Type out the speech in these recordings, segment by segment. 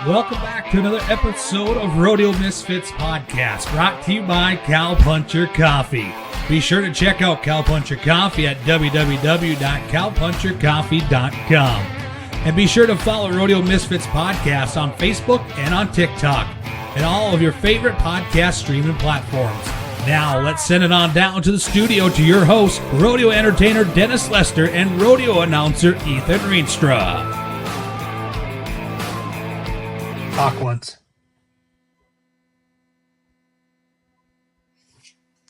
Welcome back to another episode of Rodeo Misfits podcast, brought to you by Cowpuncher Coffee. Be sure to check out Cowpuncher Coffee at www.cowpunchercoffee.com. And be sure to follow Rodeo Misfits podcast on Facebook and on TikTok and all of your favorite podcast streaming platforms. Now, let's send it on down to the studio to your host, rodeo entertainer Dennis Lester and rodeo announcer Ethan Reenstra. Talk once.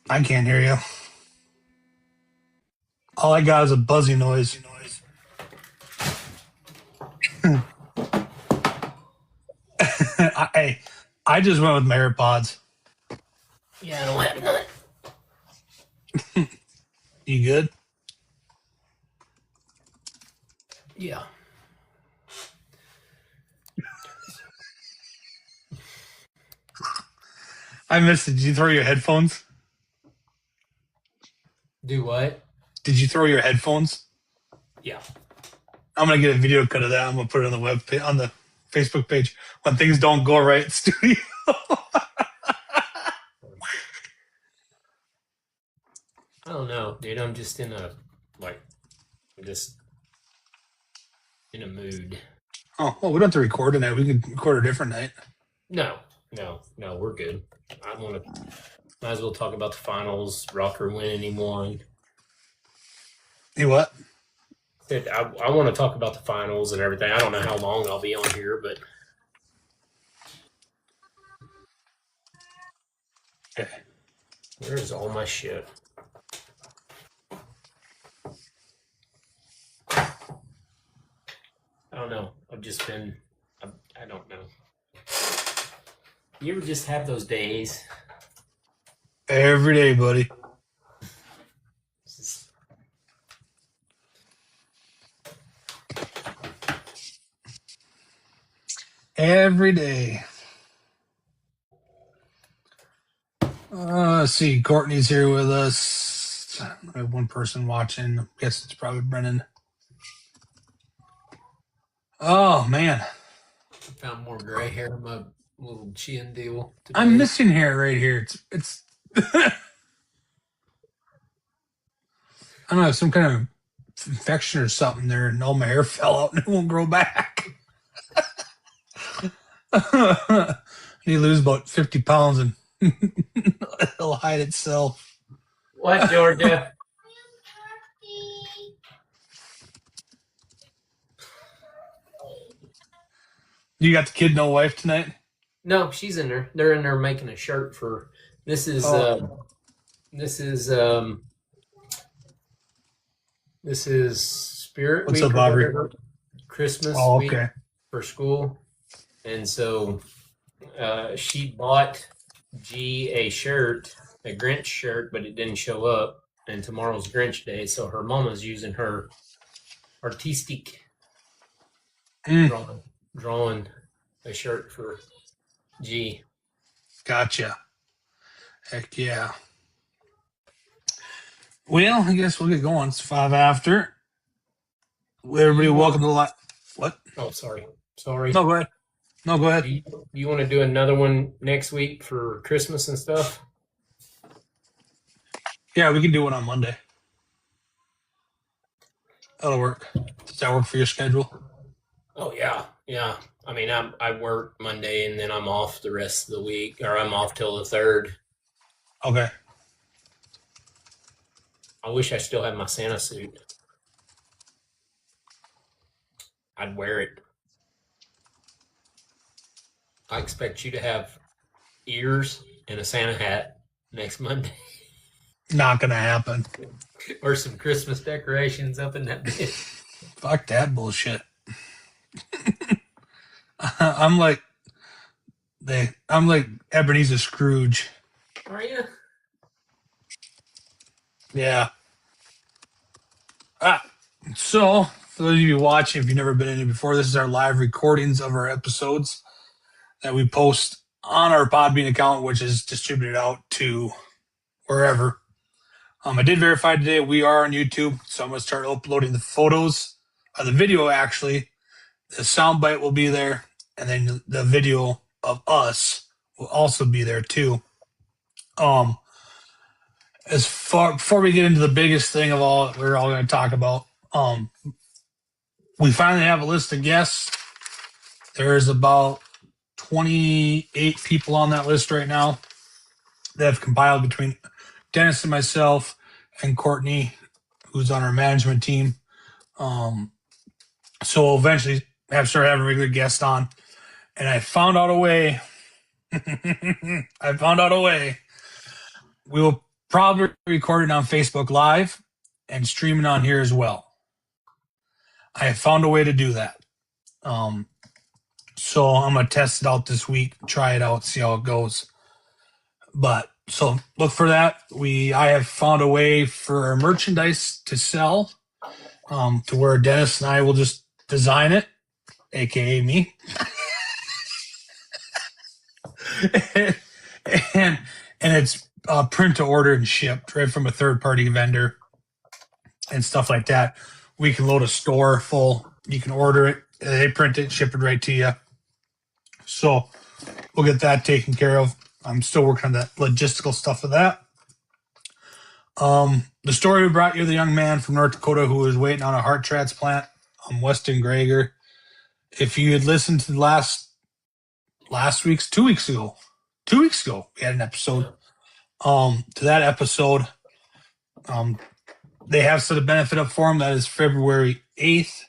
I can't hear you. All I got is a buzzy noise. I just went with my AirPods. Yeah, I don't have none. You good? Yeah. I missed it. Did you throw your headphones? Do what? Did you throw your headphones? Yeah. I'm gonna get a video cut of that. I'm gonna put it on the on the Facebook page when things don't go right at studio. I don't know, dude. I'm just in a in a mood. Oh, well, we don't have to record tonight. We can record a different night. No, we're good. Might as well talk about the finals. Rocker winning, he won. Hey, what? I want to talk about the finals and everything. I don't know how long I'll be on here, but Okay. Where's all my shit? I don't know. I don't know. You ever just have those days? Every day, buddy. Every day. Let's see. Courtney's here with us. I have one person watching. I guess it's probably Brennan. Oh, man. I found more gray hair in my little chin deal today. I'm missing hair right here. It's I don't know, some kind of infection or something there, and all my hair fell out and it won't grow back. I need to lose about 50 pounds and it'll hide itself. What, Georgia? You got the kid, no wife tonight? No, she's in there. They're in there making a shirt for. This is Spirit What's Week. up, Aubrey? Christmas Okay. week for school, and so she bought G a shirt, a Grinch shirt, but it didn't show up. And tomorrow's Grinch Day, so her mama's using her artistic drawing a shirt for G. Gotcha. Heck yeah. Well, I guess we'll get going. It's 5 after. Everybody, welcome to the live. What? Oh, sorry. No, go ahead. No, go ahead. Do you want to do another one next week for Christmas and stuff? Yeah, we can do one on Monday. That'll work. Does that work for your schedule? Oh, yeah. I mean, I work Monday and then I'm off the rest of the week, or I'm off till the 3rd. Okay. I wish I still had my Santa suit. I'd wear it. I expect you to have ears and a Santa hat next Monday. Not gonna happen. Or some Christmas decorations up in that bit. Fuck that bullshit. I'm like Ebenezer Scrooge. Are you? Yeah. So, for those of you watching, if you've never been in it before, this is our live recordings of our episodes that we post on our Podbean account, which is distributed out to wherever. I did verify today we are on YouTube, so I'm going to start uploading the photos, the video actually. The soundbite will be there, and then the video of us will also be there too. Before we get into the biggest thing of all we're all going to talk about, we finally have a list of guests. There's about 28 people on that list right now that have compiled between Dennis and myself and Courtney, who's on our management team. So we'll eventually start having regular guests on. And I found out a way. We will probably record it on Facebook Live and stream it on here as well. I have found a way to do that. So I'm going to test it out this week, try it out, see how it goes. But so look for that. I have found a way for our merchandise to sell, to where Dennis and I will just design it, aka me. and it's print to order and shipped right from a third party vendor and stuff like that. We can load a store full. You can order it. They print it, ship it right to you. So we'll get that taken care of. I'm still working on that logistical stuff of that. The story we brought you, the young man from North Dakota who was waiting on a heart transplant, Weston Greger. If you had listened to last week's, 2 weeks ago, we had an episode. To that episode, they have set a benefit up for him. That is February 8th.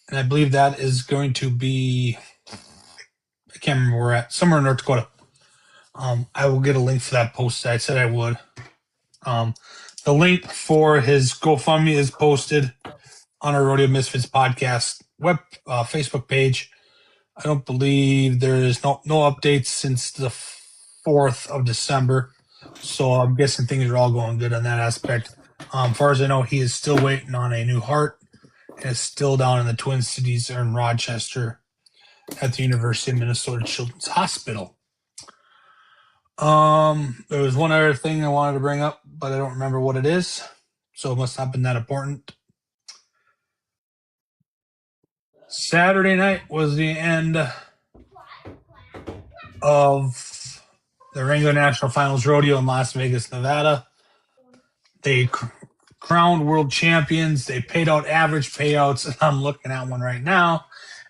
And I believe that is going to be, I can't remember where we're at, somewhere in North Dakota. I will get a link for that post. I said I would. The link for his GoFundMe is posted on our Rodeo Misfits podcast Facebook page. I don't believe there is no updates since the 4th of December. So I'm guessing things are all going good on that aspect. As far as I know, he is still waiting on a new heart and is still down in the Twin Cities or in Rochester at the University of Minnesota Children's Hospital. There was one other thing I wanted to bring up, but I don't remember what it is. So it must not have been that important. Saturday night was the end of the Wrangler National Finals Rodeo in Las Vegas, Nevada. They crowned world champions. They paid out average payouts, and I'm looking at one right now,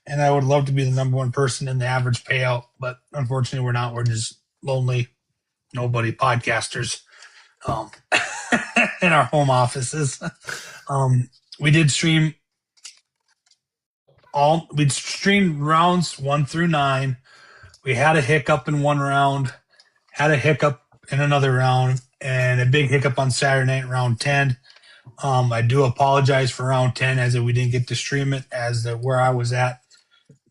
and I would love to be the number one person in the average payout, but unfortunately we're not. We're just lonely, nobody podcasters in our home offices. We did stream we'd streamed rounds 1 through 9. We had a hiccup in one round, had a hiccup in another round, and a big hiccup on Saturday night, round 10. I do apologize for round 10 as we didn't get to stream it, as where I was at,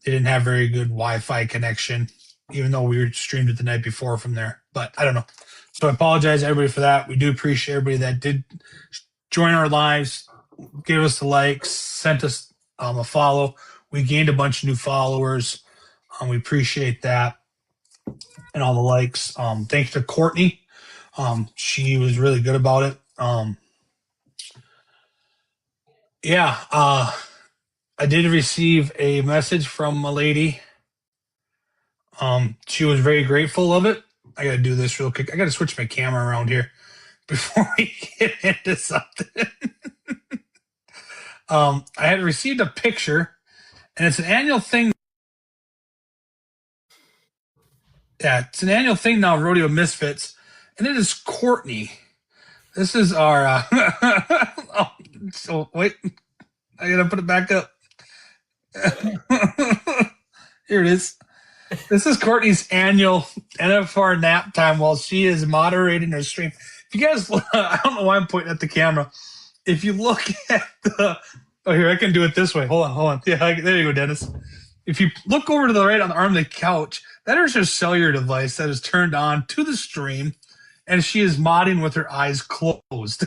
they didn't have very good Wi-Fi connection, even though we streamed it the night before from there. But I don't know. So I apologize, everybody, for that. We do appreciate everybody that did join our lives, gave us the likes, sent us a follow. We gained a bunch of new followers. We appreciate that and all the likes. Thanks to Courtney. She was really good about it. I did receive a message from a lady. She was very grateful of it. I got to do this real quick. I got to switch my camera around here before we get into something. I had received a picture, and it's an annual thing. Yeah, it's an annual thing now, Rodeo Misfits, and it is Courtney. This is our. So wait, I gotta put it back up. Here it is. This is Courtney's annual NFR nap time while she is moderating her stream. If you guys, I don't know why I'm pointing at the camera. If you look at here, I can do it this way. Hold on. Yeah, there you go, Dennis. If you look over to the right on the arm of the couch, that is her cellular device that is turned on to the stream, and she is modding with her eyes closed.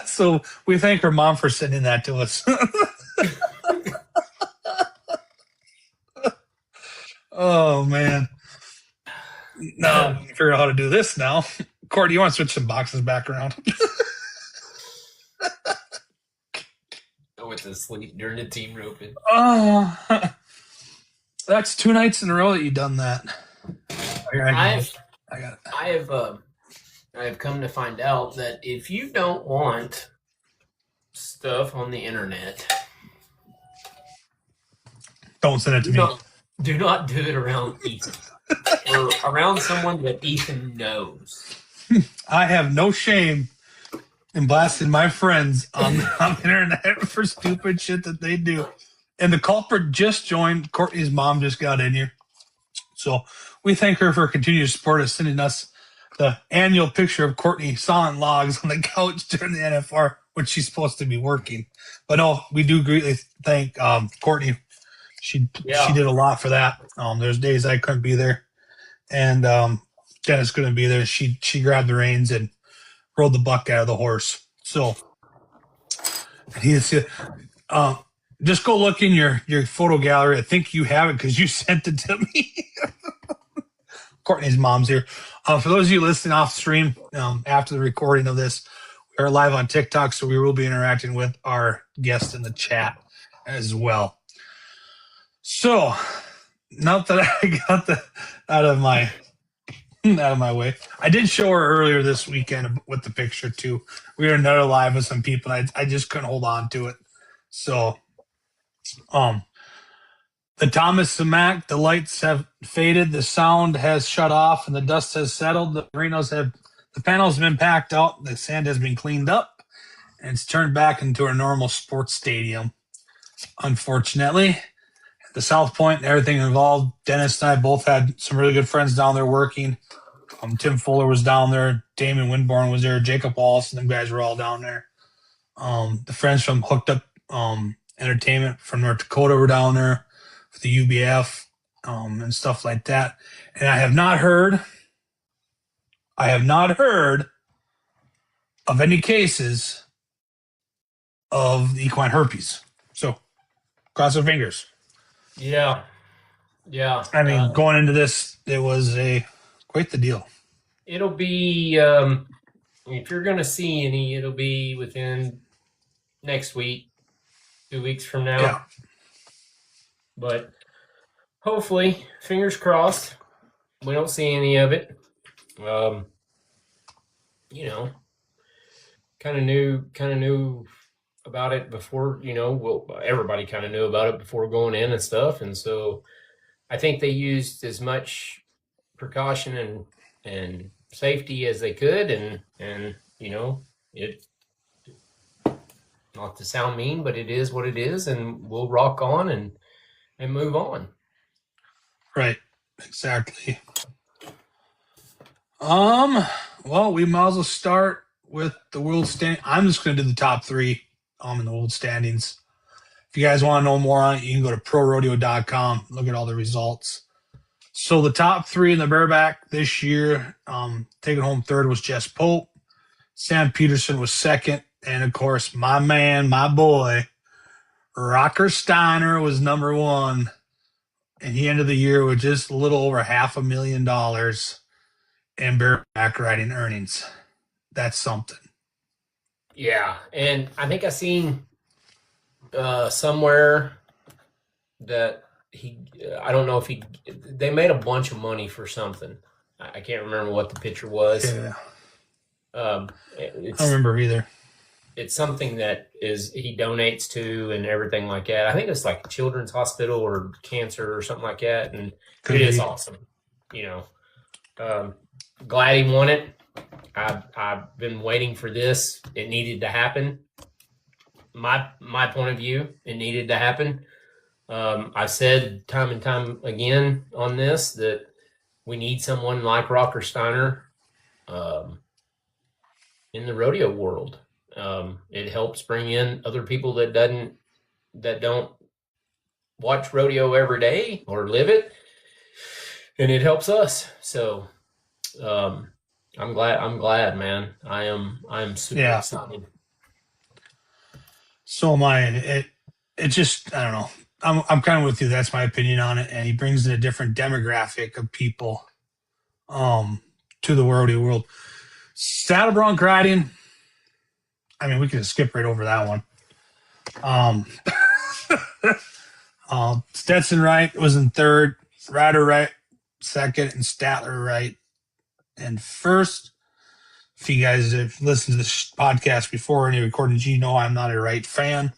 So we thank her mom for sending that to us. Oh, man. Now, figure out how to do this now. Cordy, you want to switch some boxes back around? went to sleep during the team roping. That's 2 nights in a row that you've done that. Here, I got it. I have come to find out that if you don't want stuff on the internet, Don't send it to me. Do not do it around Ethan or around someone that Ethan knows. I have no shame in blasting my friends on the internet for stupid shit that they do. And the culprit just joined. Courtney's mom just got in here. So we thank her for her continued support of sending us the annual picture of Courtney sawing logs on the couch during the NFR when she's supposed to be working. But no, we do greatly thank Courtney. She did a lot for that. There's days I couldn't be there, and Dennis couldn't be there. She grabbed the reins and rode the buck out of the horse. So just go look in your photo gallery. I think you have it because you sent it to me. Courtney's mom's here. For those of you listening off stream after the recording of this, we are live on TikTok, so we will be interacting with our guest in the chat as well. So, now that I got that out of my way, I did show her earlier this weekend with the picture too. We were another live with some people. I just couldn't hold on to it. So, the Thomas and Mack, the lights have faded, the sound has shut off, and the dust has settled. The panels have been packed out, the sand has been cleaned up, and it's turned back into a normal sports stadium. Unfortunately, the South Point and everything involved, Dennis and I both had some really good friends down there working. Tim Fuller was down there, Damon Winborn was there, Jacob Wallace, and the guys were all down there. The friends from Hooked Up Entertainment from North Dakota were down there with the UBF and stuff like that. And I have not heard of any cases of the equine herpes. So cross our fingers. Yeah. I mean, going into this, it was quite the deal. It'll be, if you're going to see any, it'll be within next week, 2 weeks from now. Yeah. But hopefully, fingers crossed, we don't see any of it. Kind of knew about it before, everybody kind of knew about it before going in and stuff. And so I think they used as much precaution and safety as they could. And it, not to sound mean, but it is what it is, and we'll rock on and move on. Right. Exactly. Well, we might as well start with the world stand. I'm just going to do the top three in the world standings. If you guys want to know more on it, you can go to prorodeo.com, look at all the results. So the top three in the bareback this year, taking home third was Jess Pope. Sam Peterson was second. And, of course, my man, my boy, Rocker Steiner was number one. And he ended the year with just a little over $500,000 in bareback riding earnings. That's something. Yeah, and I think I seen somewhere that I don't know if they made a bunch of money for something. I can't remember what the picture was. Yeah. I don't remember either. It's something that he donates to and everything like that. I think it's like Children's Hospital or cancer or something like that. And it is awesome. Glad he won it. I've been waiting for this. It needed to happen. My point of view, it needed to happen. I've said time and time again on this that we need someone like Rocker Steiner in the rodeo world. It helps bring in other people that don't watch rodeo every day or live it, and it helps us. So I'm glad, man. I am super excited. So am I. It just, I don't know. I'm kind of with you. That's my opinion on it. And he brings in a different demographic of people to the rodeo world. Saddle bronc riding, I mean, we can skip right over that one. Um, Stetson Wright was in third, Ryder Wright second, and Statler Wright in first. If you guys have listened to this podcast before any recordings, you know I'm not a Wright fan.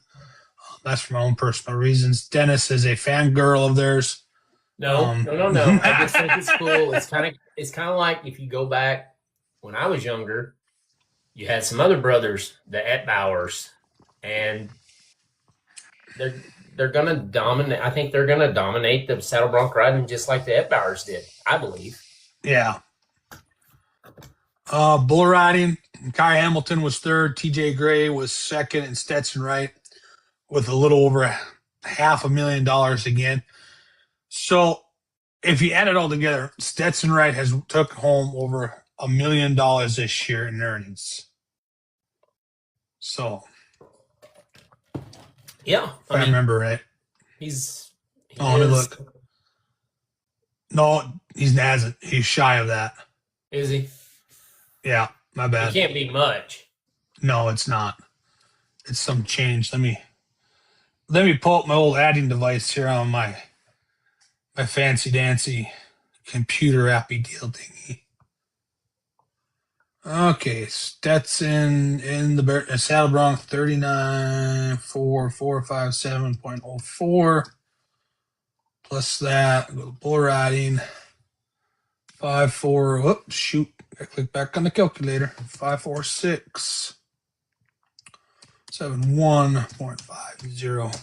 That's for my own personal reasons. Dennis is a fangirl of theirs. No. I just think it's cool. It's kind of like if you go back when I was younger, you had some other brothers, the Etbauers, and they're gonna dominate. I think they're gonna dominate the saddle bronc riding just like the Etbauers did. I believe. Yeah. Bull riding, Kai Hamilton was third, TJ Gray was second, and Stetson Wright with a little over $500,000 again. So if you add it all together, Stetson Wright has took home over $1 million this year in earnings. So Yeah, if I remember right. Let me look. No, he hasn't. He's shy of that. Is he? Yeah, my bad. It can't be much. No, it's not. It's some change. Let me pull up my old adding device here on my fancy dancy computer appy deal thingy. Okay, Stetson in the saddle bronc 39,457.04 plus that. Go to bull riding 54. Whoops, shoot! I click back on the calculator. 546. 71.50.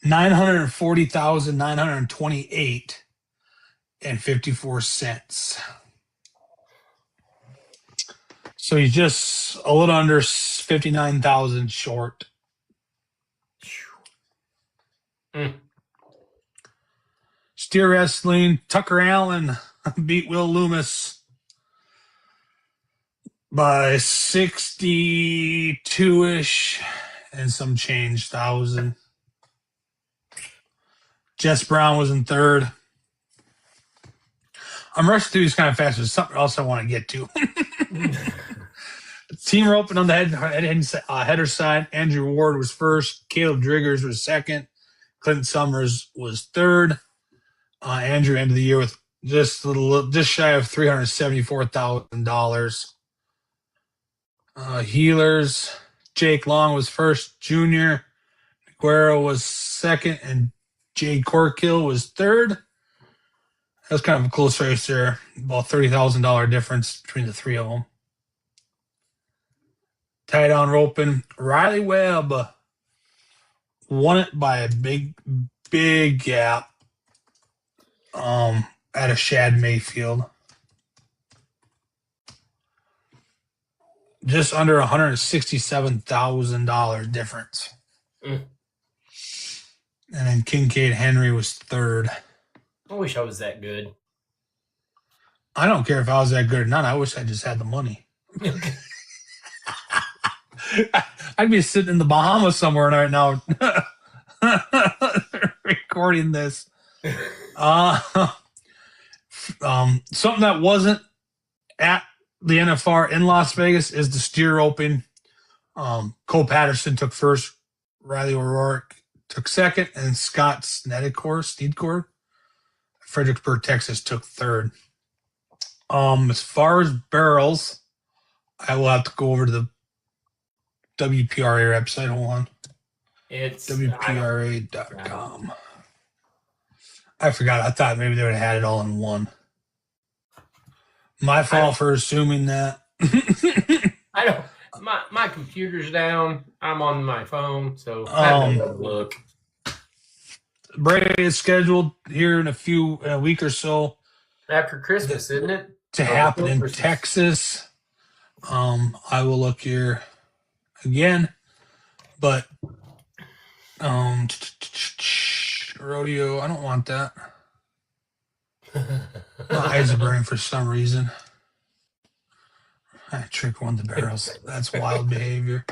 940,928 and 54 cents. So he's just a little under 59,000 short. Steer wrestling, Tucker Allen beat Will Loomis by 62-ish and some change thousand. Jess Brown was in third. I'm rushing through these kind of fast. There's something else I want to get to. Team roping on the header side. Andrew Ward was first. Caleb Driggers was second. Clinton Summers was third. Andrew ended the year with just shy of $374,000. Healers. Jake Long was first. Junior Guerrero was second, and Jade Corkill was third. That was kind of a close race there. About $30,000 difference between the three of them. Tied on roping. Riley Webb won it by a big gap at a Shad Mayfield. Just under $167,000 difference. And then Kincaid Henry was third. I wish I was that good. I don't care if I was that good or not. I wish I just had the money. I'd be sitting in the Bahamas somewhere right now recording this. Something that wasn't at the NFR in Las Vegas is the steer roping. Cole Patterson took first. Riley O'Rourke took second. And Scott Sneedcore, Fredericksburg, Texas, took third. As far as barrels, I will have to go over to the WPRA website. Hold on. It's WPRA.com. I forgot. I thought maybe they would have had it all in one. My fault for assuming that. I don't. My computer's down. I'm on my phone, so I have to look. Bray is scheduled here in a week or so. After Christmas, isn't it? To happen in Texas. I will look here again, but rodeo. I don't want that. My eyes are burning for some reason. I trick one of the barrels. That's wild behavior.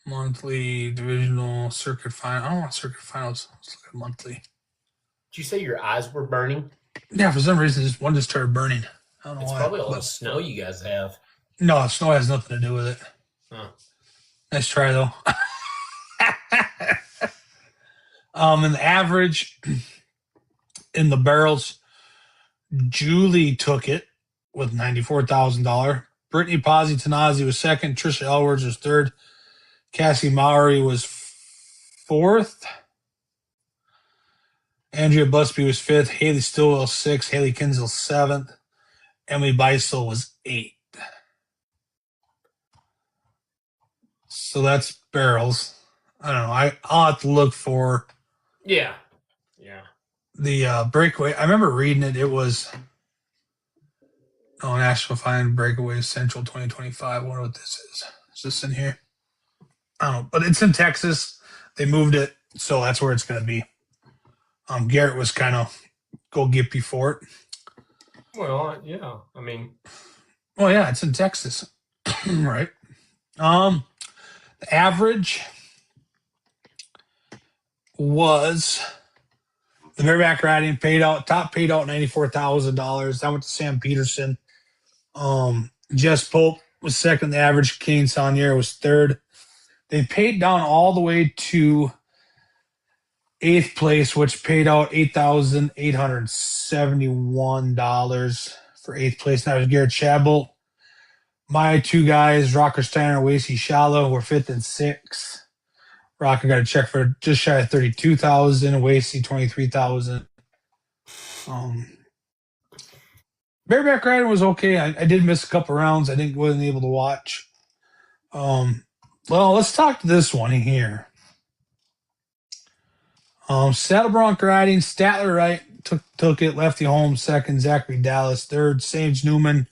Monthly, divisional, circuit final. I don't want circuit finals. Let's look at monthly. Did you say your eyes were burning? Yeah, for some reason, one just started burning. I don't know it's why. Probably all the snow you guys have. No, snow has nothing to do with it. Oh. Nice try, though. And the average in the barrels, Julie took it with $94,000. Brittany Positanazi was second. Trisha Elwards was third. Cassie Mowry was fourth. Andrea Busby was fifth. Haley Stillwell sixth. Haley Kinsel seventh. Emily Beisel was eighth. So that's barrels. I don't know. I'll have to look for Yeah. the breakaway. I remember reading it. It was National Finals Breakaway Central 2025. I wonder what this is. Is this in here? I don't know, but it's in Texas. They moved it, so that's where it's going to be. Garrett was kind of go gippy for it. Well, yeah. I mean, well, yeah, it's in Texas, right? The average was the bareback riding paid out $94,000. That went to Sam Peterson. Jess Pope was second. The average Kane Saunier was third. They paid down all the way to eighth place, which paid out $8,871 for eighth place. That was Garrett Chabot. My two guys, Rocker Steiner and Wasey Shallow, were fifth and sixth. Rocker got a check for just shy of $32,000, and Wasey $23,000. Bareback riding was okay. I did miss a couple rounds. Wasn't able to watch. Well, let's talk to this one here. Saddle bronc riding, Statler Wright took it. Lefty Holmes second. Zachary Dallas third. Sage Newman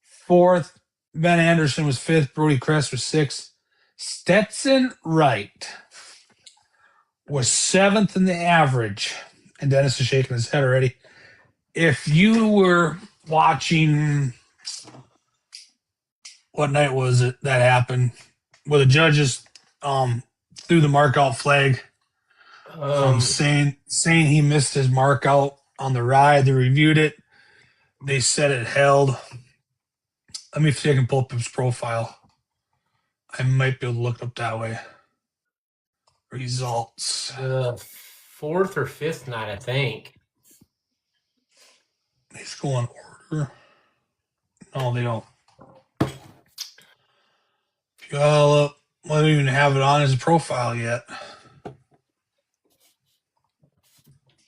fourth. Ben Anderson was fifth. Brody Kress was sixth. Stetson Wright was seventh in the average. And Dennis is shaking his head already. If you were watching, what night was it that happened? Where the judges threw the mark out flag, saying he missed his mark out on the ride. They reviewed it. They said it held. Let me see if I can pull up his profile. I might be able to look up that way. Results. fourth or fifth night, I think. These go in order. No, they don't. If you all up, I don't even have it on his profile yet.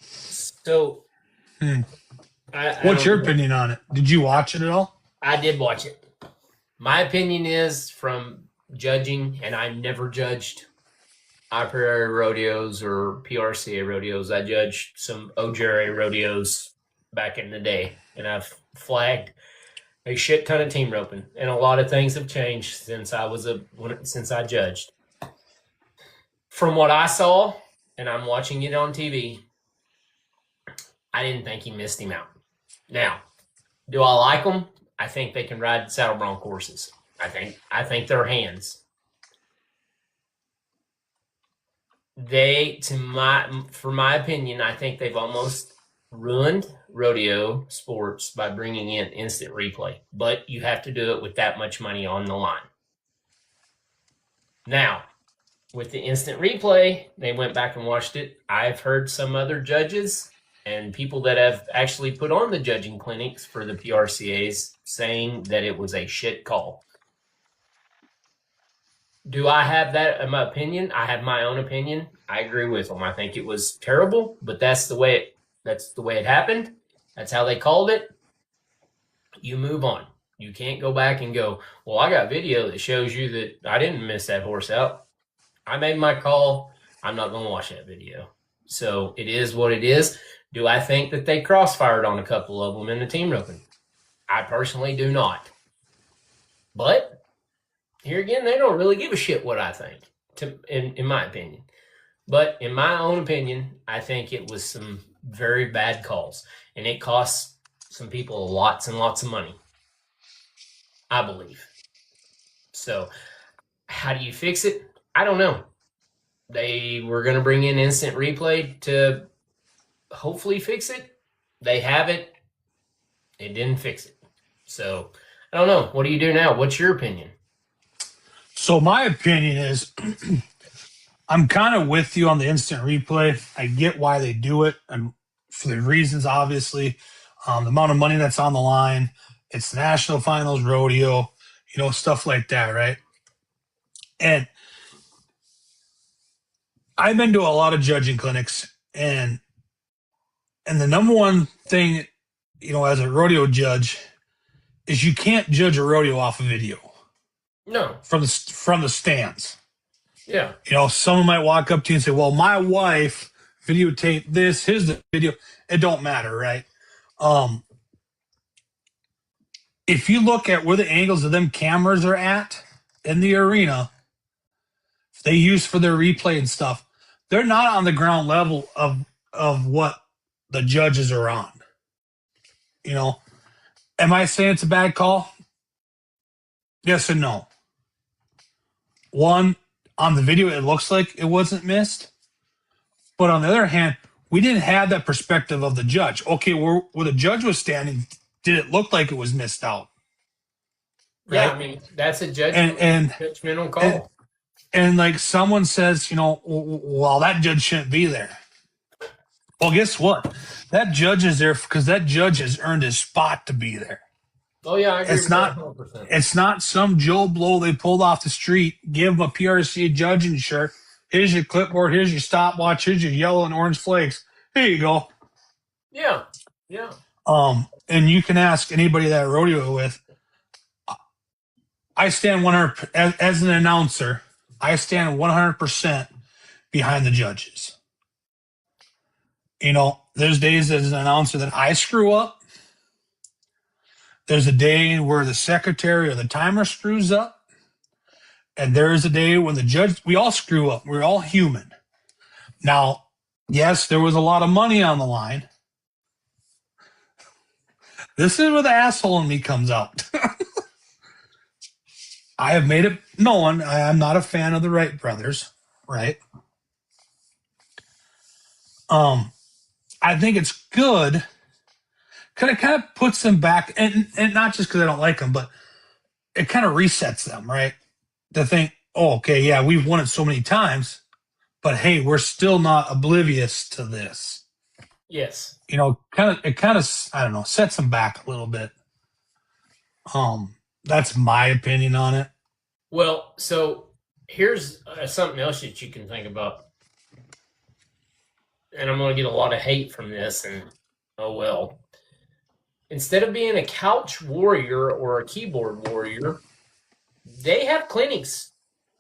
So, what's your opinion on it? Did you watch it at all? I did watch it. My opinion is from judging, and I never judged Iperi rodeos or PRCA rodeos. I judged some OJRA rodeos back in the day, and I've flagged a shit ton of team roping, and a lot of things have changed since I judged. From what I saw, and I'm watching it on TV, I didn't think he missed him out. Now, do I like them? I think they can ride saddle bronc horses. I think they're hands. For my opinion, I think they've almost ruined rodeo sports by bringing in instant replay. But you have to do it with that much money on the line. Now, with the instant replay, they went back and watched it. I've heard some other judges and people that have actually put on the judging clinics for the PRCAs saying that it was a shit call. Do I have that in my opinion? I have my own opinion. I agree with them. I think it was terrible, but that's the way it happened. That's how they called it. You move on. You can't go back and go, well, I got video that shows you that I didn't miss that horse out. I made my call. I'm not going to watch that video. So it is what it is. Do I think that they crossfired on a couple of them in the team roping? I personally do not. But here again, they don't really give a shit what I think, in my opinion. But in my own opinion, I think it was some very bad calls. And it cost some people lots and lots of money, I believe. So how do you fix it? I don't know. They were going to bring in instant replay to hopefully fix it. They have it. It didn't fix it. So I don't know. What do you do now? What's your opinion? So my opinion is I'm kind of with you on the instant replay. I get why they do it, and for the reasons, obviously, the amount of money that's on the line. It's the National Finals Rodeo, stuff like that, right? And I've been to a lot of judging clinics, and the number one thing, as a rodeo judge, is you can't judge a rodeo off of video No. from the stands. Yeah. Someone might walk up to you and say, "Well, my wife videotaped this. Here's the video." It don't matter, right? If you look at where the angles of them cameras are at in the arena, they use for their replay and stuff, they're not on the ground level of what the judges are on. Am I saying it's a bad call? Yes and no. One, on the video, it looks like it wasn't missed. But on the other hand, we didn't have that perspective of the judge. Okay, where the judge was standing, did it look like it was missed out? Yeah, Right? I mean, that's a judgmental call. And like someone says, well, that judge shouldn't be there. Well, guess what? That judge is there because that judge has earned his spot to be there. Oh, yeah, I agree It's with not. that 100%. It's not some Joe Blow they pulled off the street, give him a PRCA judging shirt. Here's your clipboard. Here's your stopwatch. Here's your yellow and orange flakes. Here you go. Yeah, yeah. And you can ask anybody that I rodeo with. I stand 100 as an announcer. I stand 100% behind the judges. There's days as an announcer that I screw up. There's a day where the secretary or the timer screws up. And there is a day when the judge, we all screw up. We're all human. Now, yes, there was a lot of money on the line. This is where the asshole in me comes out. I have made it known I am not a fan of the Wright brothers, right? I think it's good because it kind of puts them back, and not just because I don't like them, but it kind of resets them, right? To think, oh, okay, yeah, we've won it so many times, but hey, we're still not oblivious to this. Yes. It kind of, I don't know, sets them back a little bit. That's my opinion on it. Well, so here's something else that you can think about. And I'm going to get a lot of hate from this, and oh well. Instead of being a couch warrior or a keyboard warrior, they have clinics.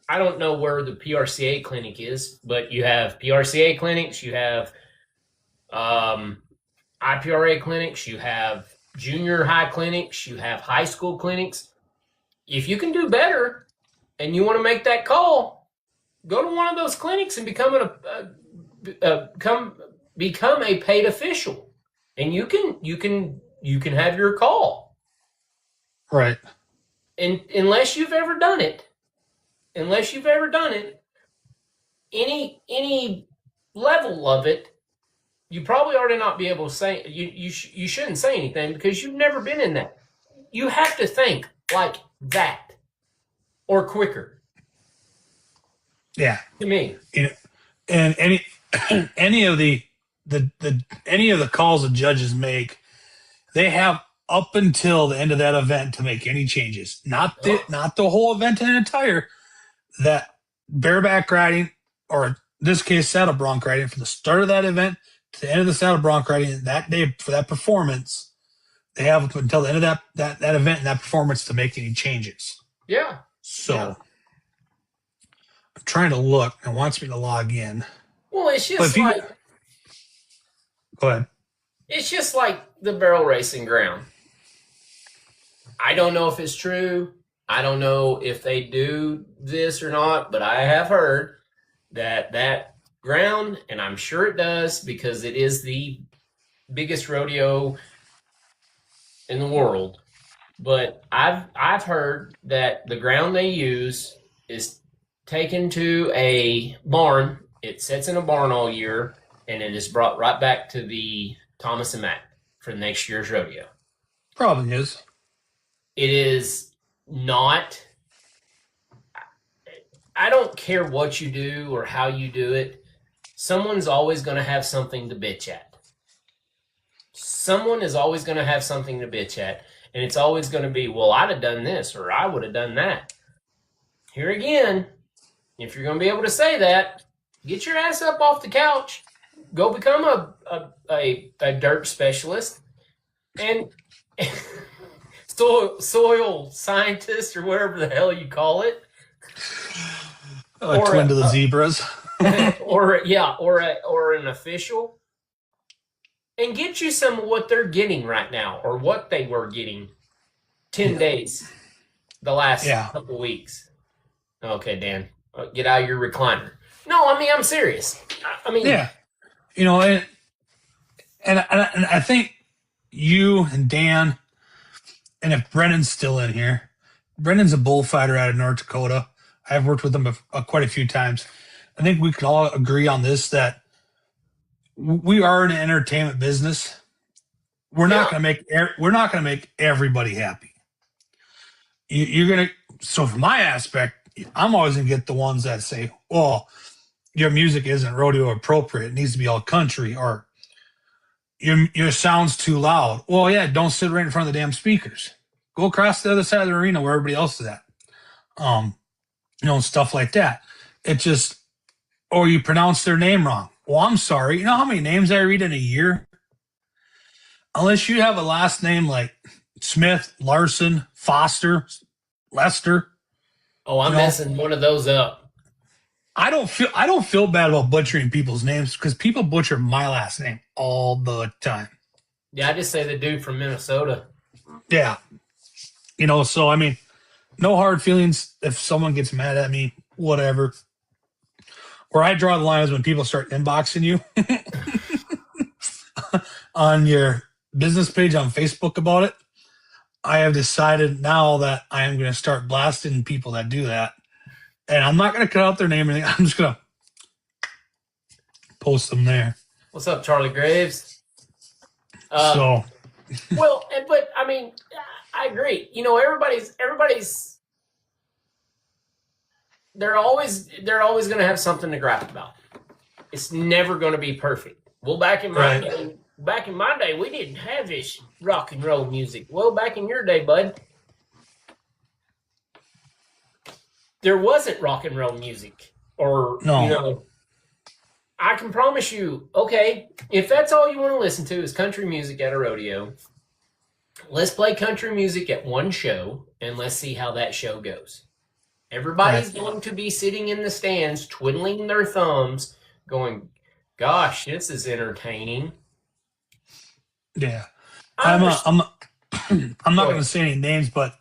I don't know where the PRCA clinic is, but you have PRCA clinics, you have IPRA clinics, you have junior high clinics, you have high school clinics. If you can do better and you want to make that call, go to one of those clinics and become a paid official, and you can have your call. Right. And unless you've ever done it, any level of it, you probably ought to not be able to say, you shouldn't say anything because you've never been in that. You have to think like that or quicker. Yeah. To me. And any of the calls the judges make, they have up until the end of that event to make any changes. Not the whole event in entire. That bareback riding, or in this case saddle bronc riding, from the start of that event to the end of the saddle bronc riding that day for that performance, they have up until the end of that event and that performance to make any changes. Yeah. So yeah. I'm trying to look. It wants me to log in. Well, it's just like go ahead. It's just like the barrel racing ground. I don't know if it's true. I don't know if they do this or not, but I have heard that ground, and I'm sure it does because it is the biggest rodeo in the world. But I've heard that the ground they use is taken to a barn. It sits in a barn all year, and it is brought right back to the Thomas and Mack for next year's rodeo. Probably is. It is not. I don't care what you do or how you do it. Someone's always going to have something to bitch at. Someone is always going to have something to bitch at. And it's always going to be, well, I'd have done this or I would have done that. Here again, if you're going to be able to say that, get your ass up off the couch. Go become a dirt specialist and soil scientist or whatever the hell you call it. Or twin to the zebras. or an official, and get you some of what they're getting right now or what they were getting 10 days the last couple weeks. Okay, Dan, get out of your recliner. No, I mean, I'm serious. I mean, yeah, and I think you and Dan, and if Brennan's still in here, Brennan's a bullfighter out of North Dakota. I've worked with him quite a few times. I think we could all agree on this, that we are in an entertainment business. We're not going to make everybody happy. You're going to. So from my aspect, I'm always going to get the ones that say, "Oh, your music isn't rodeo appropriate. It needs to be all country," or "Your sound's too loud." Well, yeah, don't sit right in front of the damn speakers. Go across the other side of the arena where everybody else is at. Stuff like that. It just, or you pronounce their name wrong. Well, I'm sorry. You know how many names I read in a year? Unless you have a last name like Smith, Larson, Foster, Lester. Oh, I'm messing one of those up. I don't feel bad about butchering people's names because people butcher my last name all the time. Yeah, I just say the dude from Minnesota. Yeah. So I mean, no hard feelings if someone gets mad at me, whatever. Where I draw the line is when people start inboxing you on your business page on Facebook about it. I have decided now that I am going to start blasting people that do that. And I'm not going to cut out their name or anything. I'm just going to post them there. What's up, Charlie Graves? Well, but I mean, I agree. Everybody's they're always going to have something to gripe about. It's never going to be perfect. Well, back in my day, we didn't have this rock and roll music. Well, back in your day, bud, there wasn't rock and roll music. Or I can promise you, okay, if that's all you want to listen to is country music at a rodeo, let's play country music at one show and let's see how that show goes. Everybody's going to be sitting in the stands, twiddling their thumbs, going, gosh, this is entertaining. Yeah. I'm not going to say any names, but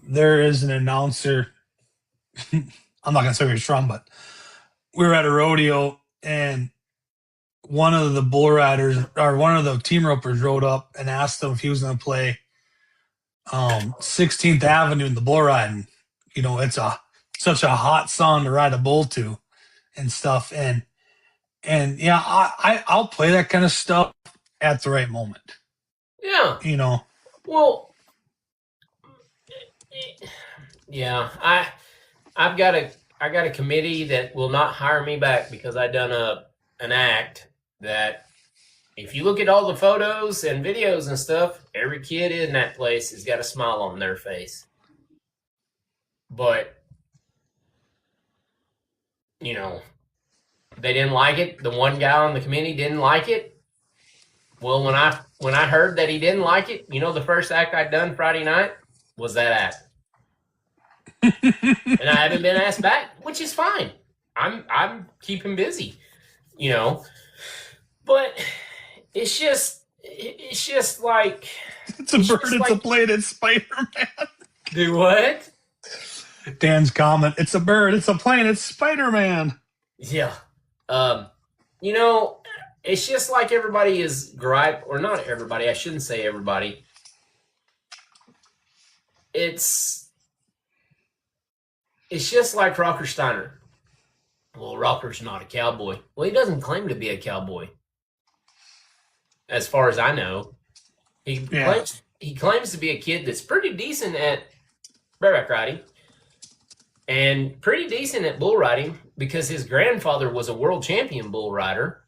there is an announcer. I'm not going to say where he's from, but we were at a rodeo and one of the bull riders or one of the team ropers rode up and asked him if he was going to play 16th Avenue in the bull riding. It's such a hot song to ride a bull to and stuff. And yeah, I'll play that kind of stuff at the right moment. Yeah. Well, yeah, I got a committee that will not hire me back because I done an act that if you look at all the photos and videos and stuff, every kid in that place has got a smile on their face. But they didn't like it. The one guy on the committee didn't like it. Well, when I heard that he didn't like it, the first act I'd done Friday night was that act. And I haven't been asked back, which is fine. I'm keeping busy, But it's just like it's a bird, it's a plane, it's Spider-Man. Do what? Dan's comment, it's a bird, it's a plane, it's Spider-Man. Yeah. It's just like everybody is gripe, or not everybody, I shouldn't say everybody. It's just like Rocker Steiner. Well, Rocker's not a cowboy. Well, he doesn't claim to be a cowboy. As far as I know. He he claims to be a kid that's pretty decent at bareback riding and pretty decent at bull riding because his grandfather was a world champion bull rider.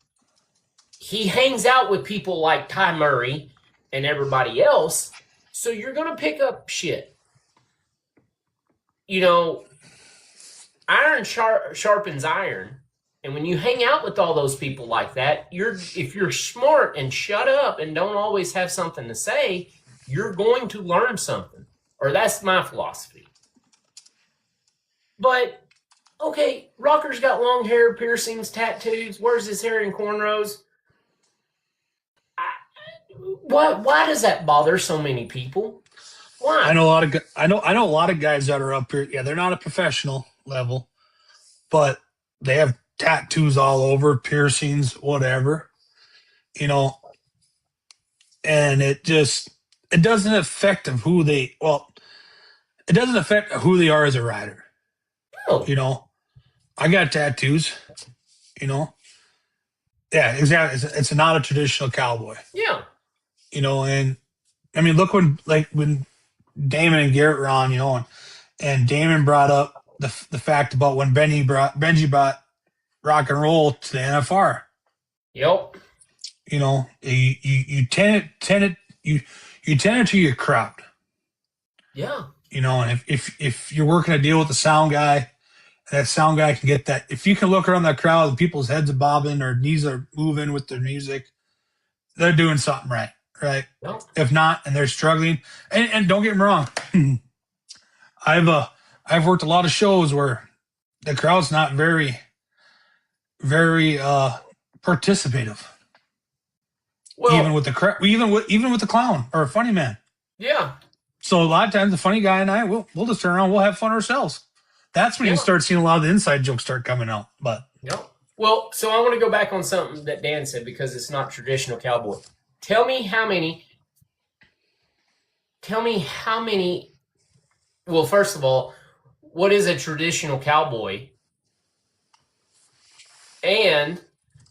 He hangs out with people like Ty Murray and everybody else, so you're going to pick up shit. You know, iron sharpens iron. And when you hang out with all those people like that, if you're smart and shut up and don't always have something to say, you're going to learn something. Or that's my philosophy. But, okay, Rocker's got long hair, piercings, tattoos, wears his hair in cornrows. Why does that bother so many people? Why? I know a lot of guys that are up here. Yeah, they're not a professional level, but they have tattoos all over, piercings, whatever, and it doesn't affect who they are as a rider. No. I got tattoos, yeah, exactly. It's not a traditional cowboy. Yeah. And I mean, look when Damon and Garrett were on, and Damon brought up the fact about when Benji brought rock and roll to the NFR. Yep. You tend it to your crowd. Yeah. And if you're working a deal with the sound guy, that sound guy can get that. If you can look around that crowd and people's heads are bobbing or knees are moving with their music, they're doing something right. Yep. If not, and they're struggling, and don't get me wrong, I've worked a lot of shows where the crowd's not very, very participative. Well, even with the clown or a funny man. Yeah. So a lot of times the funny guy and I we'll just turn around, we'll have fun ourselves. That's when you start seeing a lot of the inside jokes start coming out. But well, so I want to go back on something that Dan said because it's not traditional cowboy. Tell me how many. Well, first of all, what is a traditional cowboy? And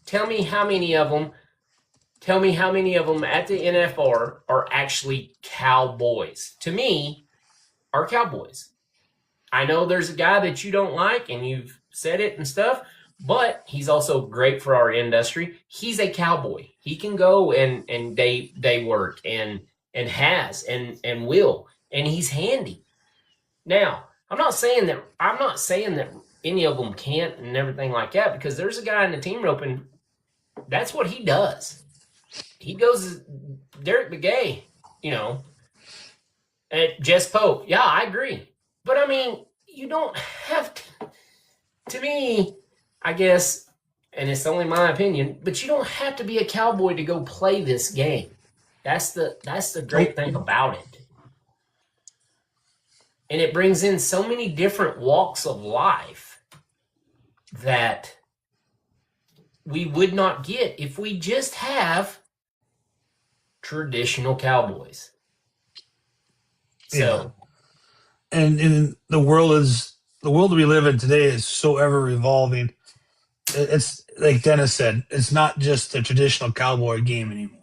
tell me how many of them at the NFR are actually cowboys. To me, are cowboys. I know there's a guy that you don't like, and you've said it and stuff, but he's also great for our industry. He's a cowboy. He can go and day work and has and will, and he's handy. Now, I'm not saying that any of them can't and everything like that, because there's a guy in the team roping. That's what he does. He goes Derek Begay, and Jess Pope. Yeah, I agree. But I mean, you don't have to me, I guess, and it's only my opinion, but you don't have to be a cowboy to go play this game. That's the great thing about it. And it brings in so many different walks of life that we would not get if we just have traditional cowboys. So, and the world we live in today is so ever evolving. It's like Dennis said, it's not just a traditional cowboy game anymore.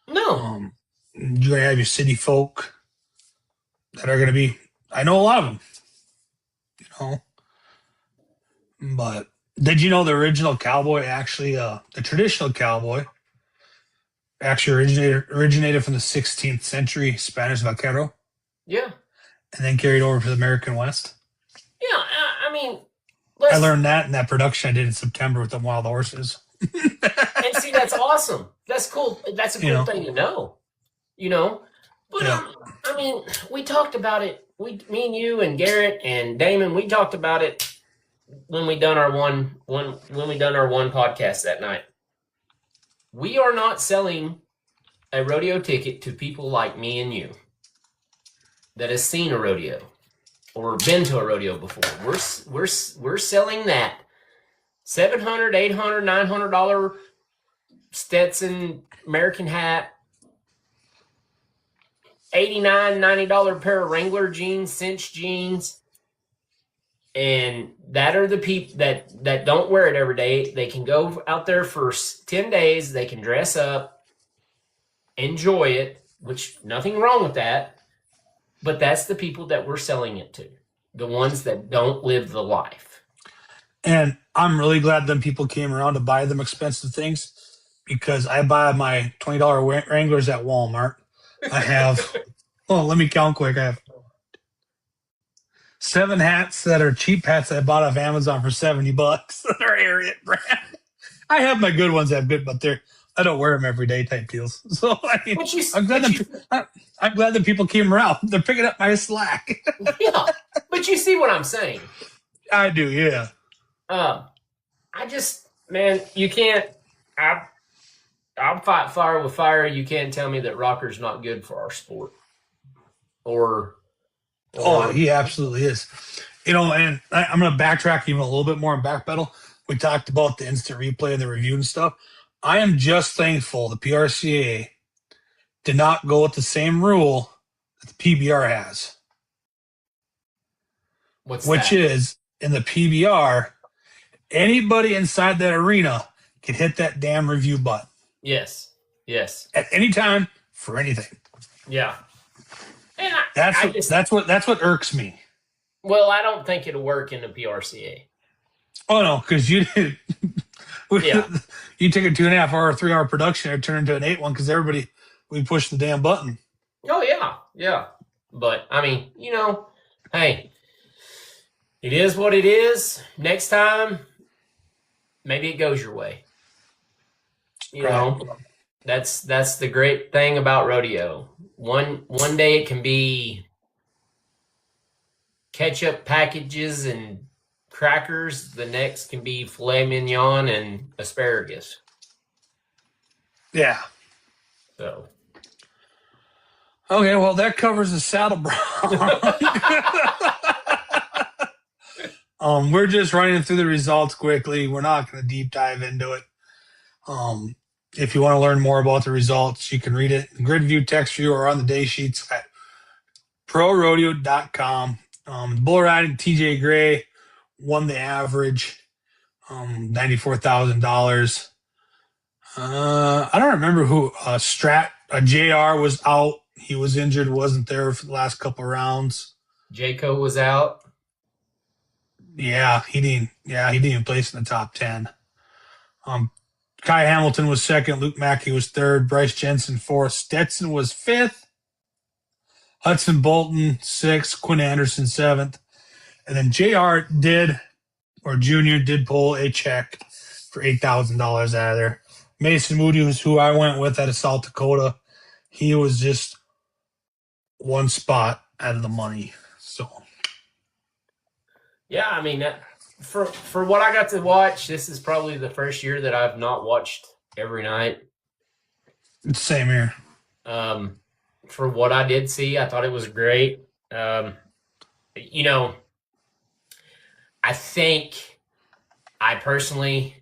No. You're gonna have your city folk that are gonna be. I know a lot of them, But did you know the original cowboy actually, the traditional cowboy, actually originated from the 16th century Spanish vaquero? Yeah. And then carried over to the American West. Yeah, I mean, I learned that in that production I did in September with the wild horses. And see, that's awesome. That's cool. That's a cool thing to know. But I mean, we talked about it. Me and you and Garrett and Damon, we talked about it when we done our one podcast that night. We are not selling a rodeo ticket to people like me and you that has seen a rodeo or been to a rodeo before. We're selling that $700, $800, $900 Stetson American hat, $89, $90 pair of Wrangler jeans, cinch jeans, and that are the people that don't wear it every day. They can go out there for 10 days. They can dress up, enjoy it, which nothing wrong with that, but that's the people that we're selling it to, the ones that don't live the life. And I'm really glad them people came around to buy them expensive things, because I buy my $20 Wranglers at Walmart. I have, well, let me count quick. I have 7 hats that are cheap hats that I bought off Amazon for $70 that are Ariat brand. I have my good ones that have good, but I don't wear them every day type deals. So I mean, I'm glad that people came around. They're picking up my slack. Yeah, but you see what I'm saying. I do, yeah. I just, man, you can't. I'll fight fire with fire. You can't tell me that Rocker's not good for our sport. Or He absolutely is. And I'm going to backtrack even a little bit more and backpedal. We talked about the instant replay and the review and stuff. I am just thankful the PRCA did not go with the same rule that the PBR has. Which is, in the PBR, anybody inside that arena can hit that damn review button. Yes. At any time for anything. Yeah. And that's what irks me. Well, I don't think it'll work in the PRCA. Oh no, because you did. Yeah. You take a 2.5 hour, 3 hour production and turn into an 8 one because we push the damn button. Oh yeah. But I mean, hey, it is what it is. Next time, maybe it goes your way. You know, that's the great thing about rodeo. One day it can be ketchup packages and crackers. The next can be filet mignon and asparagus. Yeah. So. Okay, well that covers the saddle bronc. We're just running through the results quickly. We're not going to deep dive into it. If you want to learn more about the results, you can read it in grid view, text view, or on the day sheets at prorodeo.com. Bull riding TJ Gray won the average, $94,000. I don't remember who JR was out. He was injured, wasn't there for the last couple of rounds. Jayco was out. Yeah, he didn't even place in the top 10. Kai Hamilton was second. Luke Mackey was third. Bryce Jensen fourth. Stetson was fifth. Hudson Bolton sixth. Quinn Anderson seventh. And then Junior did pull a check for $8,000 out of there. Mason Moody was who I went with out of South Dakota. He was just one spot out of the money. So, yeah, I mean, for what I got to watch, this is probably the first year that I've not watched every night. It's the same here. For what I did see, I thought it was great. I think I personally,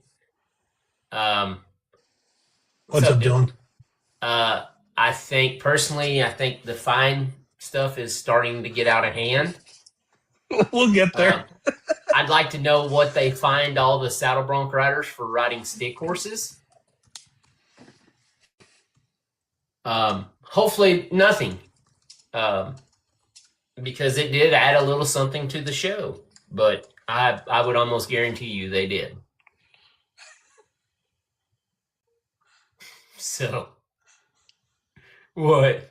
what's up, Dylan? I think the fine stuff is starting to get out of hand. We'll get there. I'd like to know what they fined all the saddle bronc riders for riding stick horses. Hopefully nothing, because it did add a little something to the show. But I would almost guarantee you they did. So, what?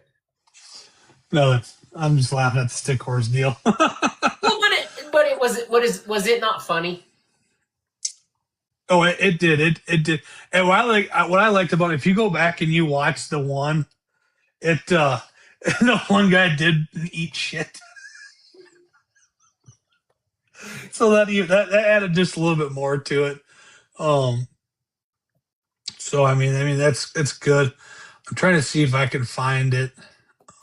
No, I'm just laughing at the stick horse deal. Was it not funny? Oh, it did. It did. And what I liked about it, if you go back and you watch the one, the one guy did eat shit. So that added just a little bit more to it. So I mean it's good. I'm trying to see if I can find it.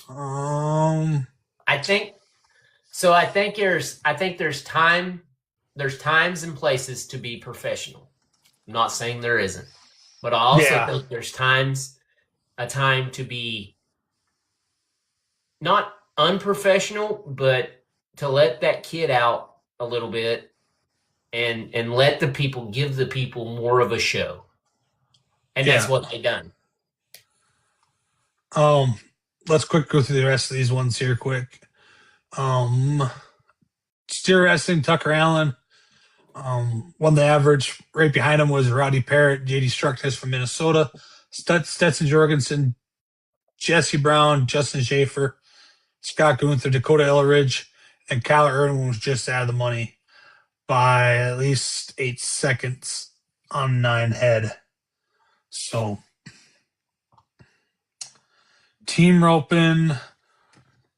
I think there's times and places to be professional. I'm not saying there isn't, but I also think there's a time to be not unprofessional, but to let that kid out a little bit and give the people more of a show. And that's what they done. let's quick go through the rest of these ones here quick. Steer wrestling, Tucker Allen won the average. Right behind him was Roddy Parrott, J.D. Struckness from Minnesota, Stetson Jorgensen, Jesse Brown, Justin Schaefer, Scott Gunther, Dakota Elleridge, and Kyle Irwin was just out of the money by at least 8 seconds on 9 head. So, team roping,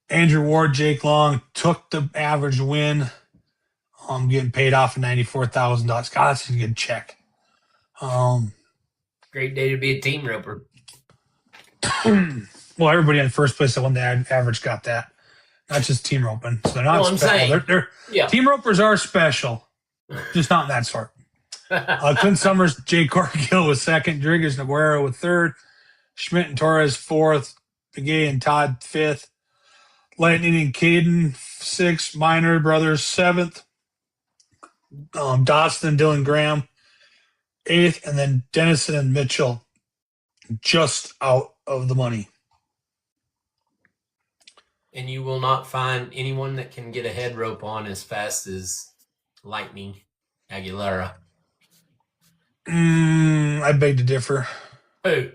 Andrew Ward, Jake Long took the average win. Getting paid off of $94,000. God, that's a good check. Great day to be a team roper. Well, everybody in first place that won the average got that. Not just team roping. So they're not Well, I'm special. saying, yeah. Team ropers are special, just not in that sort. Clint Summers, Jay Corkill was second. Driggers Naguero with third. Schmidt and Torres fourth. Begay and Todd fifth. Lightning and Caden sixth. Minor Brothers seventh. Dawson and Dylan Graham eighth. And then Dennison and Mitchell just out of the money. And you will not find anyone that can get a head rope on as fast as Lightning Aguilera. I beg to differ. Who?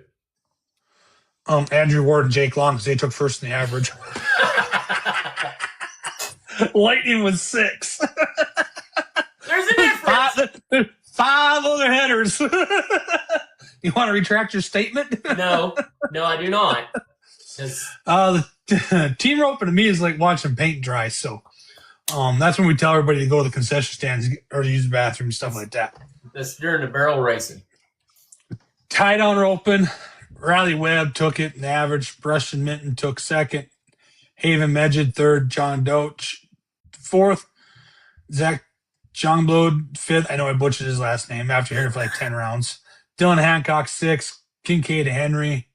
Andrew Ward and Jake Long, because they took first in the average. Lightning was 6. There's a difference. Five other headers. You want to retract your statement? No, I do not. The team roping to me is like watching paint dry. So that's when we tell everybody to go to the concession stands or to use the bathroom and stuff like that. That's during the barrel racing. Tie down roping. Riley Webb took it in average. Bruston Minton took second. Haven Medjid third. John Doach fourth. Zach Jongblood fifth. I know I butchered his last name after hearing it for like 10 rounds. Dylan Hancock sixth. Kincaid Henry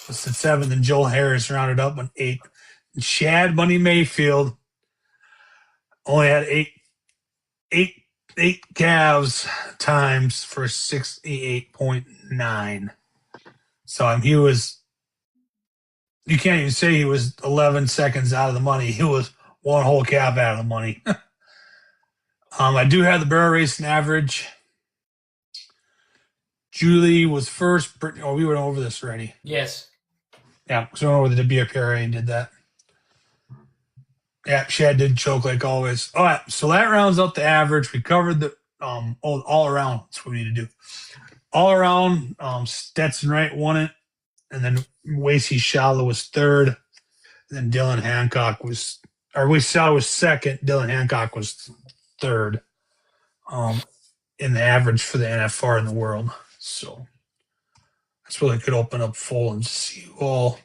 was at 7th, and Joel Harris rounded up on 8th. And Chad Bunny Mayfield only had eight calves times for 68.9. So he was, you can't even say he was 11 seconds out of the money. He was one whole calf out of the money. I do have the barrel racing average. Julie was first. Oh, we went over this already. Yes. Yeah, because we went over the WPRA and did that. Yeah, Shad did choke like always. All right, so that rounds out the average. We covered the all around. That's what we need to do. All around, Stetson Wright won it, and then Wasey Shala was third, and then Dylan Hancock was, or Wasey Shala was second. Dylan Hancock was third, in the average for the NFR in the world. So that's really could open up full and see you all.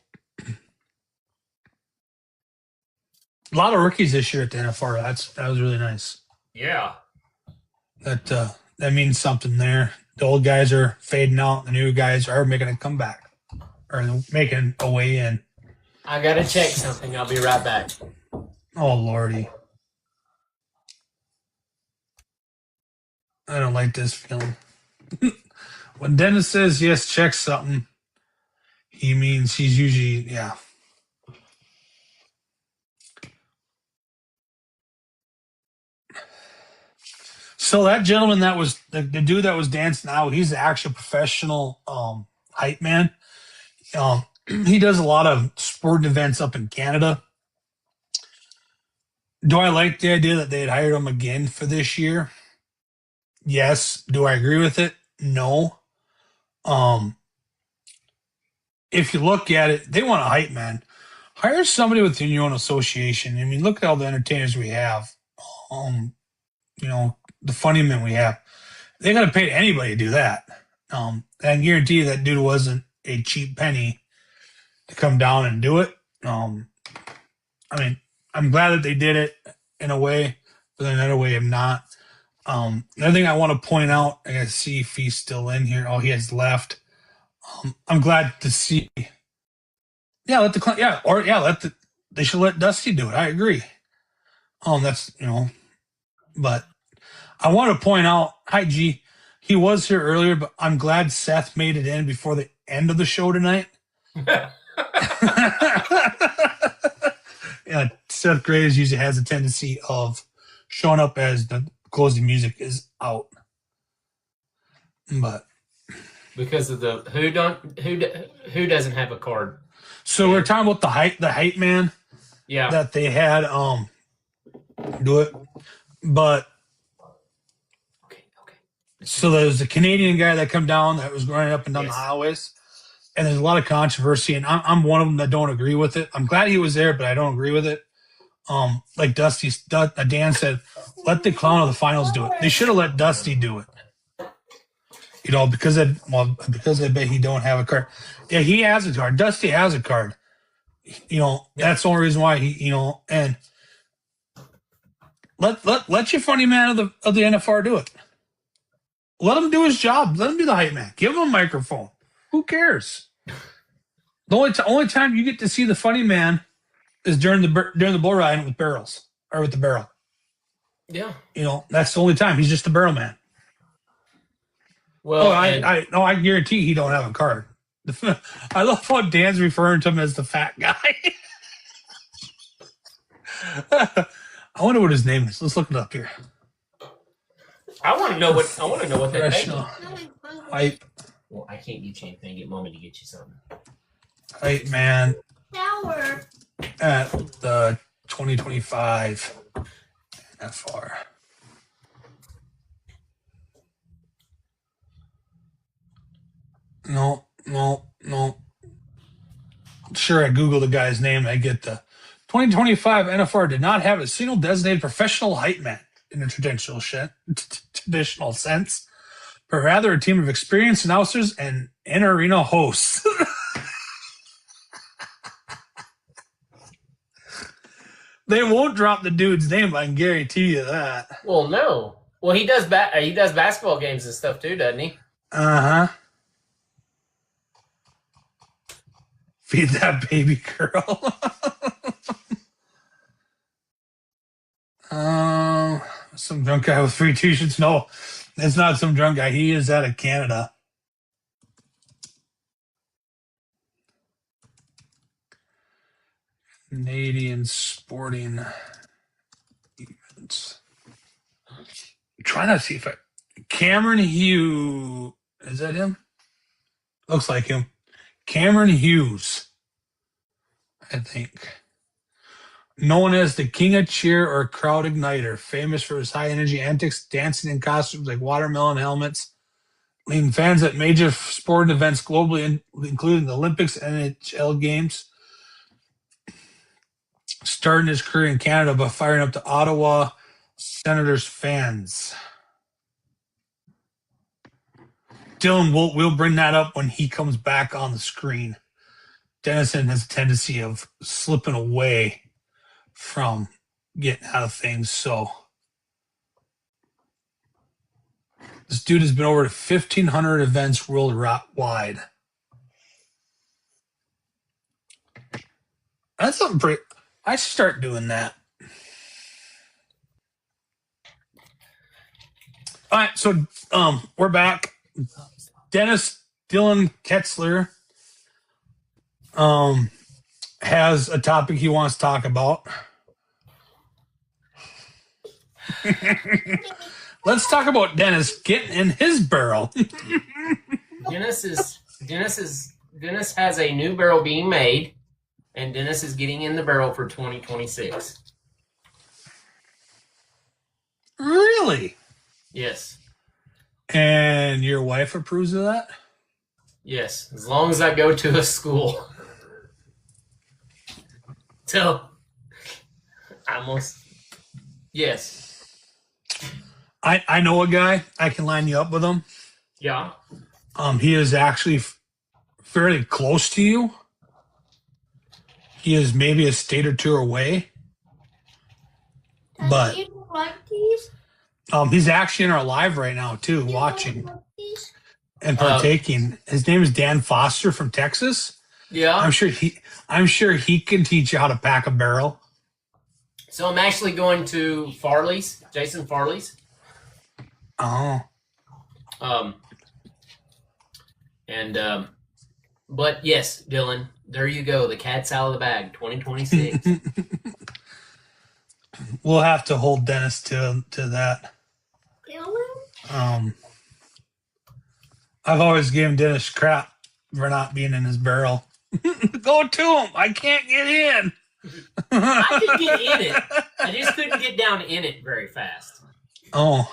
A lot of rookies this year at the NFR. That was really nice. Yeah. That means something there. The old guys are fading out. The new guys are making a comeback or making a way in. I got to check something. I'll be right back. Oh, Lordy. I don't like this feeling. When Dennis says, yes, check something, he means he's usually, yeah. So that gentleman that was, the dude that was dancing out, he's an actual professional hype man. He does a lot of sporting events up in Canada. Do I like the idea that they had hired him again for this year? Yes. Do I agree with it? No. If you look at it, they want a hype man. Hire somebody within your own association. I mean, look at all the entertainers we have. The funny men we have. They got to pay anybody to do that. I guarantee you that dude wasn't a cheap penny to come down and do it. I mean, I'm glad that they did it in a way, but in another way, I'm not. Another thing I want to point out, I gotta see if he's still in here. Oh, he has left. I'm glad to see. Yeah, they should let Dusty do it. I agree. But I want to point out, hi G, he was here earlier, but I'm glad Seth made it in before the end of the show tonight. Seth Graves usually has a tendency of showing up as the closing music is out. But because of the who doesn't have a card? so we're talking about the hype man Yeah. that they had do it. But Okay. so there's a Canadian guy that come down that was running up and down the Yes. highways, and there's a lot of controversy, and I'm one of them that don't agree with it. I'm glad he was there, but I don't agree with it. Like Dan said, let the clown of the finals do it. They should have let Dusty do it. Because I bet he don't have a card. Yeah, he has a card. Dusty has a card. That's the only reason why and let your funny man of the NFR do it. Let him do his job. Let him be the hype man. Give him a microphone. Who cares? The only time you get to see the funny man is during the bull riding with barrels or with the barrel. Yeah. That's the only time. He's just the barrel man. Well, I guarantee he don't have a card. I love how Dan's referring to him as the fat guy. I wonder what his name is. Let's look it up here. I want to know what that Professional hype Well, I can't get you anything. Get mommy to get you something. hype man Shower. at the 2025 FR. No. Sure, I Googled the guy's name. I get the 2025 NFR did not have a single designated professional hype man in a traditional sense, but rather a team of experienced announcers and in-arena hosts. They won't drop the dude's name. I can guarantee you that. Well, no. Well, he does basketball games and stuff too, doesn't he? Uh-huh. Feed that baby girl. Some drunk guy with free t-shirts. No, it's not some drunk guy. He is out of Canada. Canadian sporting events. I'm trying to see if Cameron Hughes. Is that him? Looks like him. Cameron Hughes, I think. Known as the King of Cheer or Crowd Igniter, famous for his high energy antics, dancing in costumes like watermelon helmets, leading fans at major sporting events globally, including the Olympics and NHL games. Starting his career in Canada by firing up the Ottawa Senators fans. Dylan, we'll bring that up when he comes back on the screen. Dennison has a tendency of slipping away from getting out of things. So this dude has been over to 1,500 events worldwide. That's something pretty. I should start doing that. All right, so we're back. Dylan Ketzler has a topic he wants to talk about. Let's talk about Dennis getting in his barrel. Dennis has a new barrel being made, and Dennis is getting in the barrel for 2026. Really? Yes. And your wife approves of that? Yes, as long as I go to a school. So, yes. I know a guy. I can line you up with him. Yeah. He is actually fairly close to you. He is maybe a state or two away. But You don't like these? he's actually in our live right now too, watching Like these? and partaking. His name is Dan Foster from Texas. Yeah. I'm sure he can teach you how to pack a barrel. So I'm actually going to Farley's, Jason Farley's. Oh. But yes, Dylan, there you go. The cat's out of the bag. 2026. We'll have to hold Dennis to that. Dylan? I've always given Dennis crap for not being in his barrel. Go to him. I can't get in. I could get in it. I just couldn't get down in it very fast. Oh.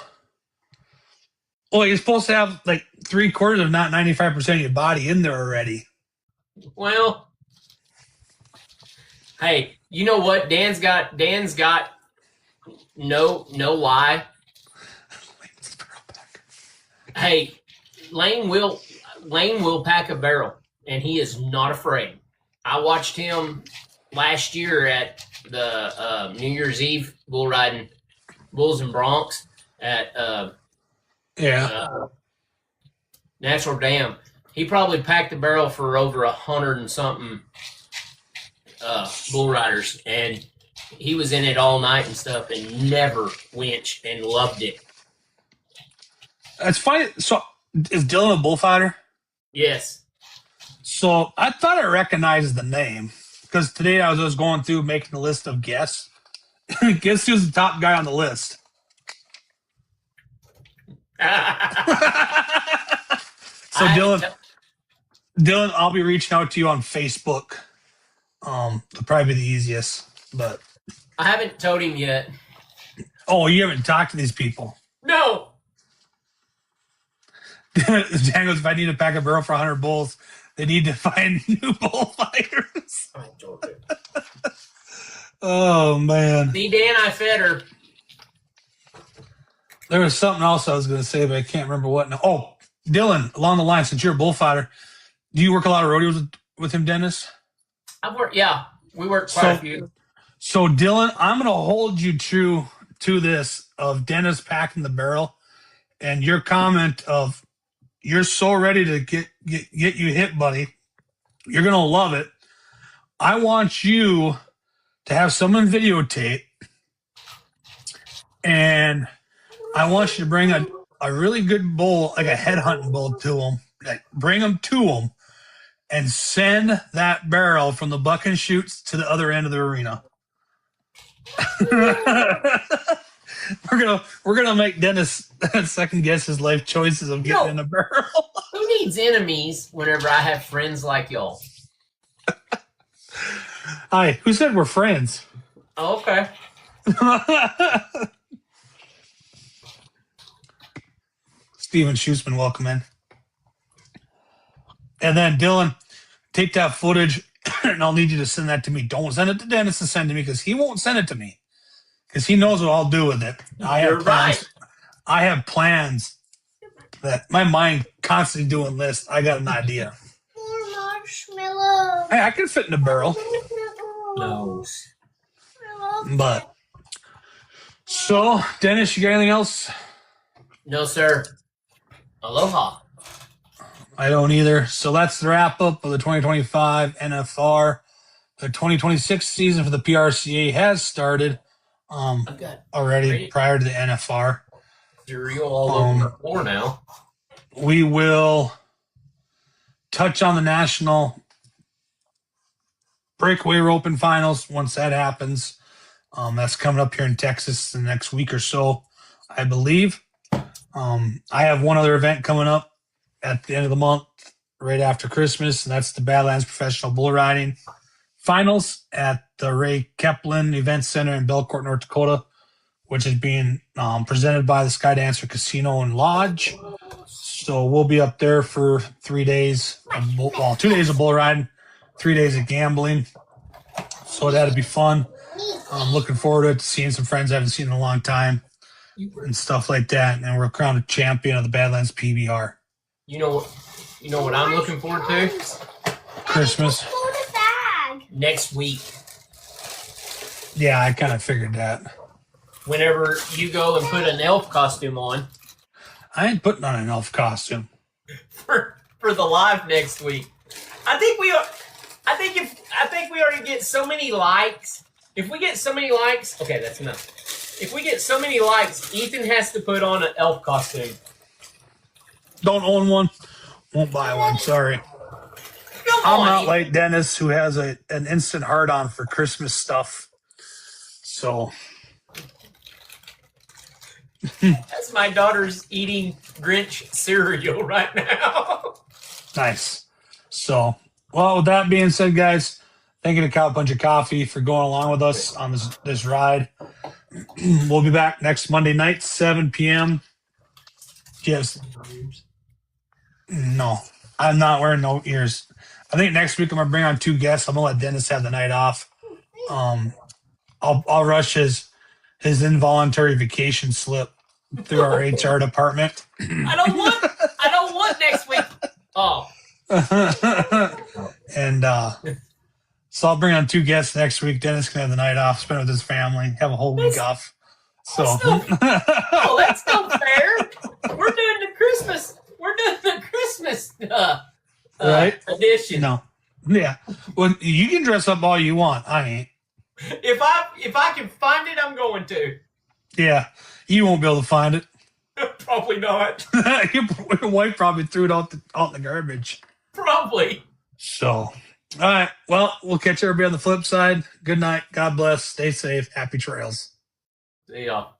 Well, you're supposed to have like 3/4 of not 95% of your body in there already. Well, hey, you know what? Dan's got no lie. Hey, Lane will pack a barrel, and he is not afraid. I watched him last year at the New Year's Eve bull riding bulls and broncs at Natural Dam. He probably packed a barrel for over 100 and something bull riders, and he was in it all night and stuff, and never winched and loved it. It's funny. So, is Dylan a bullfighter? Yes. So, I thought I recognized the name because today I was going through making a list of guests. Guess who's the top guy on the list? So, Dylan, I'll be reaching out to you on Facebook. It'll probably be the easiest, but I haven't told him yet. oh, you haven't talked to these people. No. Dan goes, if I need to pack a barrel for 100 bulls, they need to find new bullfighters. Oh, man. See, Dan, I fed her. There was something else I was going to say, but I can't remember what now. Oh, Dylan, along the line, since you're a bullfighter, do you work a lot of rodeos with him, Dennis? I've worked, yeah. We worked quite a few. So, Dylan, I'm going to hold you true to this of Dennis packing the barrel and your comment of you're so ready to get you hit, buddy. You're going to love it. I want you to have someone videotape, and I want you to bring a really good bull, like a head hunting bull to him. Like, bring him to him and send that barrel from the buck and shoots to the other end of the arena. We're gonna make Dennis second guess his life choices of getting in a barrel. Who needs enemies whenever I have friends like y'all? Hi, who said we're friends? Oh, okay. Steven Schussman, welcome in. And then Dylan, take that footage, and I'll need you to send that to me. Don't send it to Dennis to send to me because he won't send it to me because he knows what I'll do with it. You're right. I have plans that my mind constantly doing lists. I got an idea. More marshmallows. Hey, I can fit in a barrel, No. but so Dennis, you got anything else? No, sir. Aloha. I don't either. So that's the wrap up of the 2025 NFR. The 2026 season for the PRCA has started I've got already prior to the NFR. cereal all over the floor now. We will touch on the national breakaway roping finals once that happens. That's coming up here in Texas the next week or so, I believe. I have one other event coming up at the end of the month, right after Christmas, and that's the Badlands Professional Bull Riding Finals at the Ray Kaplan Event Center in Belcourt, North Dakota, which is being presented by the Skydancer Casino and Lodge. So we'll be up there for 3 days, 2 days of bull riding, 3 days of gambling. So that'll be fun. I'm looking forward to it, seeing some friends I haven't seen in a long time and stuff like that. And we're crowned a champion of the Badlands PBR. You know what I'm looking forward to? Christmas. Next week. Yeah, I kind of figured that. Whenever you go and put an elf costume on I ain't putting on an elf costume. for the live next week. I think we already get so many likes. If we get so many likes, okay, that's enough. If we get so many likes, Ethan has to put on an elf costume. Don't own one. Won't buy one. Sorry. Come I'm not like Dennis, who has an instant hard on for Christmas stuff. So That's my daughter's eating Grinch cereal right now. nice. So, well, with that being said, guys, thank you to Cow Punch of Coffee for going along with us on this ride. We'll be back next Monday night, 7 p.m. Yes. No, I'm not wearing no ears. I think next week I'm gonna bring on 2 guests. I'm gonna let Dennis have the night off. I'll rush his involuntary vacation slip through our HR department. I don't want next week. Oh. And so I'll bring on 2 guests next week. Dennis can have the night off, spend it with his family, have a whole week off. So That's not fair. We're doing the Christmas right edition. No. Yeah. Well, you can dress up all you want. I ain't. If I can find it, I'm going to. Yeah. You won't be able to find it. Probably not. Your wife probably threw it out in the garbage. Probably. So, all right. Well, we'll catch everybody on the flip side. Good night. God bless. Stay safe. Happy trails. See y'all.